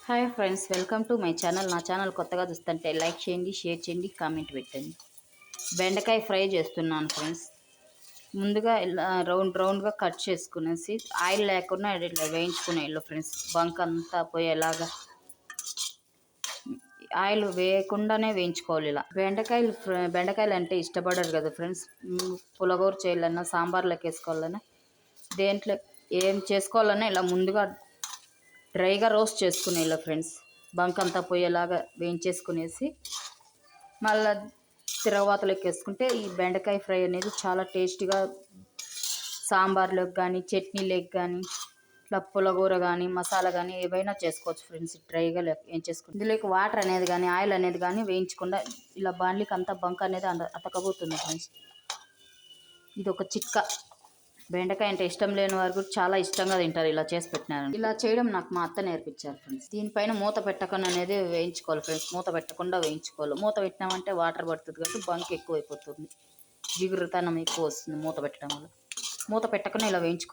Hi friends, welcome to my channel. నా channel కొత్తగా చూస్తుంటే లైక్ చేయండి, షేర్ చేయండి, కామెంట్ పెట్టండి. బెండకాయ ఫ్రై చేస్తున్నాను ఫ్రెండ్స్. ముందుగా ఇలా రౌండ్ రౌండ్గా కట్ చేసుకునేసి ఆయిల్ లేకుండా ఇట్లా వేయించుకునేళ్ళు ఫ్రెండ్స్. బంక్ అంతా పోయేలాగా ఆయిల్ వేయకుండానే వేయించుకోవాలి. ఇలా బెండకాయలు అంటే ఇష్టపడరు కదా ఫ్రెండ్స్. పులగూర చేయాలన్నా, సాంబార్లోకి వేసుకోవాలన్నా, దేంట్లో ఏం చేసుకోవాలన్నా ఇలా ముందుగా డ్రైగా రోస్ట్ చేసుకునేలా ఫ్రెండ్స్. బంక్ అంతా పోయేలాగా వేయించేసుకునేసి మళ్ళీ తిరగవాతలోకి వేసుకుంటే ఈ బెండకాయ ఫ్రై అనేది చాలా టేస్టీగా సాంబార్లోకి కానీ, చట్నీలోకి కానీ, ఇట్లా పులగూర కానీ, మసాలా కానీ ఏవైనా చేసుకోవచ్చు ఫ్రెండ్స్. డ్రైగా వేయించేసుకుంటే ఇందులోకి వాటర్ అనేది కానీ, ఆయిల్ అనేది కానీ వేయించకుండా ఇలా బాండ్లీకి అంతా బంక్ అనేది అతకబోతుంది ఫ్రెండ్స్. ఇది ఒక చిట్కా. బెండకాయ అంటే ఇష్టం లేని వారు కూడా చాలా ఇష్టంగా తింటారు ఇలా చేసి పెట్టినారు. ఇలా చేయడం నాకు మా అత్త నేర్పించారు ఫ్రెండ్స్. దీనిపైన మూత పెట్టకుండా అనేది వేయించుకోవాలి ఫ్రెండ్స్. మూత పెట్టకుండా వేయించుకోవాలి. మూత పెట్టినామంటే వాటర్ పడుతుంది కాబట్టి బంక్ ఎక్కువ అయిపోతుంది, జిగురుతనం ఎక్కువ వస్తుంది మూత పెట్టడం వల్ల. మూత పెట్టకుండా ఇలా వేయించుకోవాలి.